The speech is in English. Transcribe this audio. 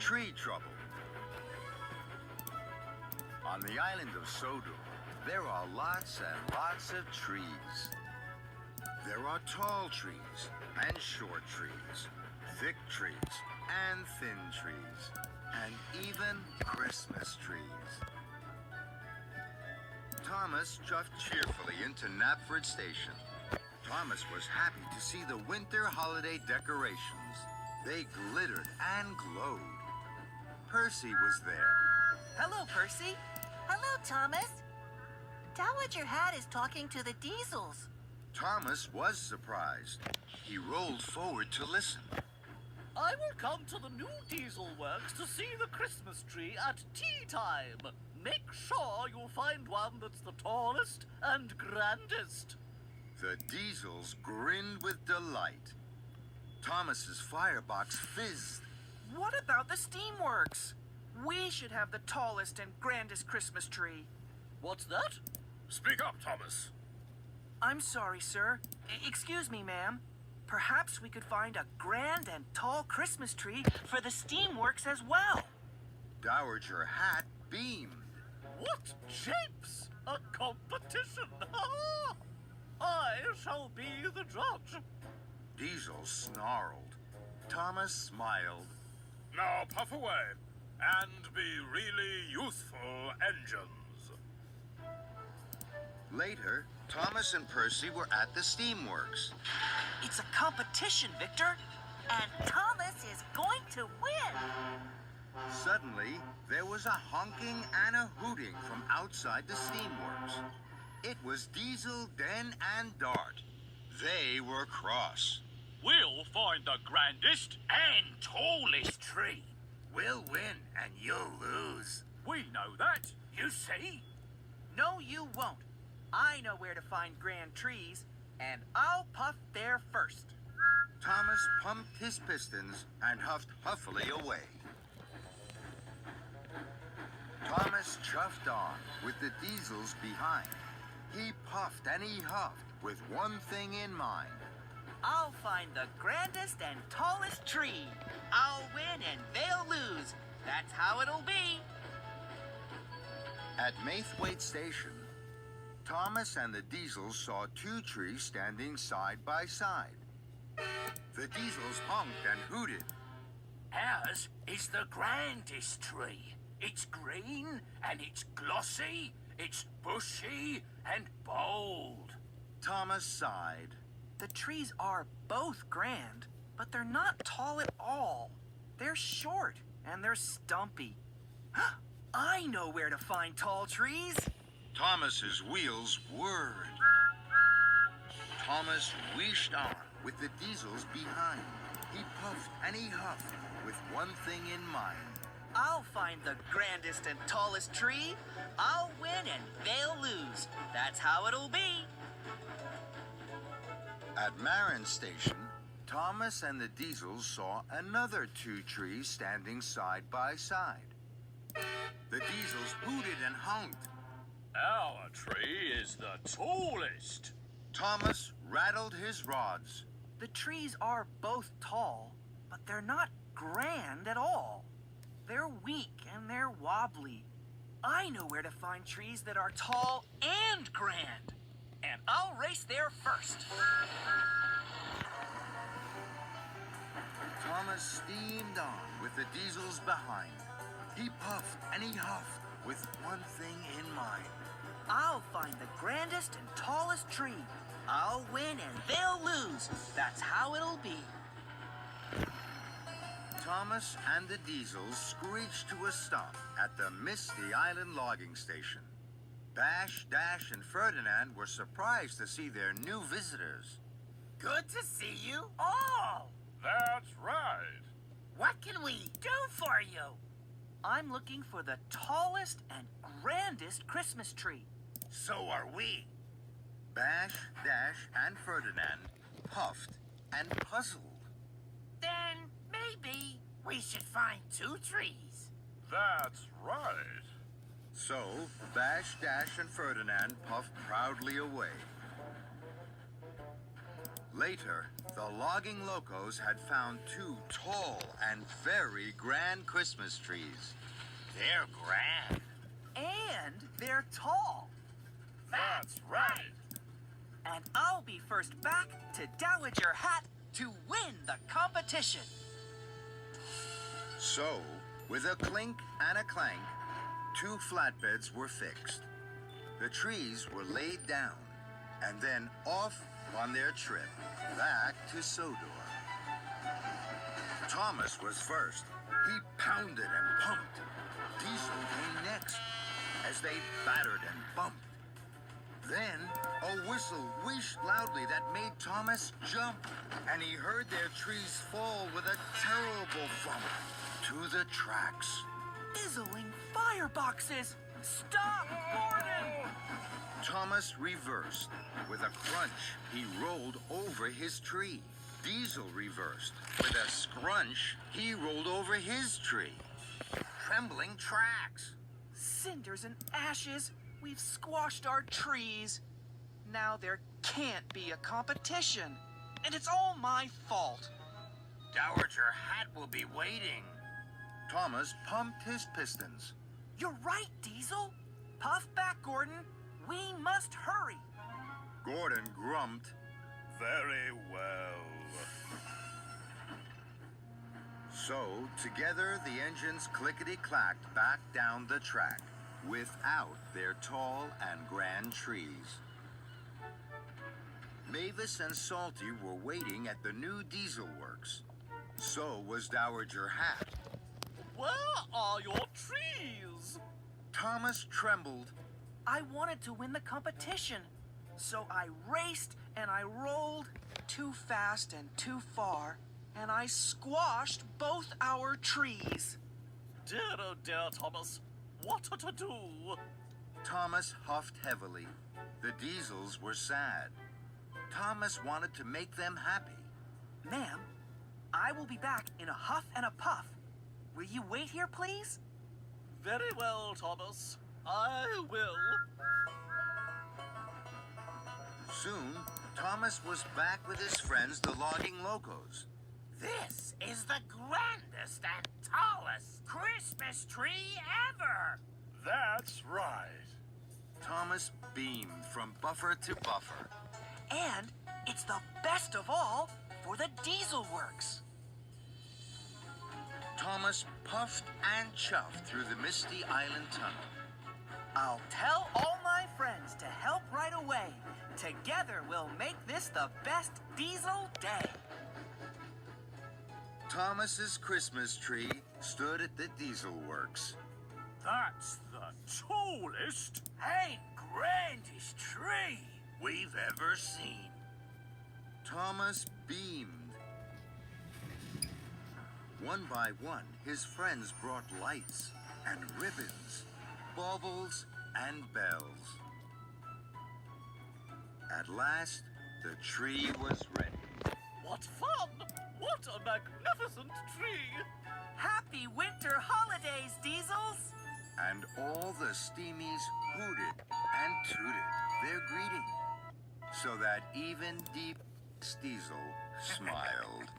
tree trouble. On the island of Sodu, there are lots and lots of trees. There are tall trees and short trees, thick trees and thin trees, and even Christmas trees. Thomas chuffed cheerfully into Knapford Station. Thomas was happy to see the winter holiday decorations. They glittered and glowed. Percy was there. Hello, Percy. Hello, Thomas. Dowager Hat is talking to the Diesels. Thomas was surprised. He rolled forward to listen. I will come to the new diesel works to see the Christmas tree at tea time. Make sure you find one that's the tallest and grandest. The Diesels grinned with delight. Thomas's firebox fizzed. What about the steamworks? We should have the tallest and grandest Christmas tree. What's that? Speak up, Thomas. I'm sorry, sir. Excuse me, ma'am. Perhaps we could find a grand and tall Christmas tree for the steamworks as well. Dowager Hat beamed. What japes! A competition! I shall be the judge. Diesel snarled. Thomas smiled. Now puff away, and be really youthful engines. Later, Thomas and Percy were at the steamworks. It's a competition, Victor. And Thomas is going to win. Suddenly, there was a honking and a hooting from outside the steamworks. It was Diesel, Den, and Dart. They were cross. We'll find the grandest and tallest tree. We'll win and you'll lose. We know that, you see. No, you won't. I know where to find grand trees, and I'll puff there first. Thomas pumped his pistons and huffed huffily away. Thomas chuffed on with the Diesels behind. He puffed and he huffed with one thing in mind. I'll find the grandest and tallest tree. I'll win and they'll lose. That's how it'll be. At Maithwaite Station, Thomas and the Diesels saw two trees standing side by side. The Diesels honked and hooted. Ours is the grandest tree. It's green and it's glossy, it's bushy and bold. Thomas sighed. The trees are both grand, but they're not tall at all. They're short and they're stumpy. I know where to find tall trees. Thomas's wheels whirred. Thomas wheeshed on with the Diesels behind. He puffed and he huffed with one thing in mind. I'll find the grandest and tallest tree. I'll win and they'll lose. That's how it'll be. At Marin Station, Thomas and the Diesels saw another two trees standing side by side. The Diesels hooted and honked. Our tree is the tallest. Thomas rattled his rods. The trees are both tall, but they're not grand at all. They're weak and they're wobbly. I know where to find trees that are tall and grand. And I'll race there first. Thomas steamed on with the Diesels behind. He puffed and he huffed with one thing in mind. I'll find the grandest and tallest tree. I'll win and they'll lose. That's how it'll be. Thomas and the Diesels screeched to a stop at the Misty Island logging station. Bash, Dash, and Ferdinand were surprised to see their new visitors. Good to see you all. That's right. What can we do for you? I'm looking for the tallest and grandest Christmas tree. So are we. Bash, Dash, and Ferdinand puffed and puzzled. Then maybe we should find two trees. That's right. So, Bash, Dash, and Ferdinand puffed proudly away. Later, the logging locos had found two tall and very grand Christmas trees. They're grand. And they're tall. That's right. And I'll be first back to Dowager Hat to win the competition. So, with a clink and a clank, two flatbeds were fixed. The trees were laid down, and then off on their trip back to Sodor. Thomas was first. He pounded and pumped. Diesel came next, as they battered and bumped. Then, a whistle wheezed loudly that made Thomas jump, and he heard their trees fall with a terrible thump to the tracks. Fizzling fireboxes! Stop, Gordon! Thomas reversed. With a crunch, he rolled over his tree. Diesel reversed. With a scrunch, he rolled over his tree. Trembling tracks. Cinders and ashes, we've squashed our trees. Now there can't be a competition, and it's all my fault. Dowager Hat will be waiting. Thomas pumped his pistons. You're right, Diesel. Puff back, Gordon. We must hurry. Gordon grumped. Very well. So, together the engines clickety-clacked back down the track, without their tall and grand trees. Mavis and Salty were waiting at the new diesel works. So was Dowager Hat. Where are your trees? Thomas trembled. I wanted to win the competition, so I raced and I rolled too fast and too far, and I squashed both our trees. Dear, oh dear, Thomas. What to do? Thomas huffed heavily. The diesels were sad. Thomas wanted to make them happy. Ma'am, I will be back in a huff and a puff. Will you wait here, please? Very well, Thomas. I will. Soon, Thomas was back with his friends, the logging locos. This is the grandest and tallest Christmas tree ever. That's right. Thomas beamed from buffer to buffer. And it's the best of all for the diesel works. Thomas puffed and chuffed through the Misty Island tunnel. I'll tell all my friends to help right away. Together we'll make this the best diesel day. Thomas's Christmas tree stood at the diesel works. That's the tallest and grandest tree we've ever seen. Thomas beamed. One by one, his friends brought lights and ribbons, baubles and bells. At last, the tree was ready. What fun! What a magnificent tree! Happy winter holidays, Diesels! And all the steamies hooted and tooted their greeting, so that even deep Diesel smiled.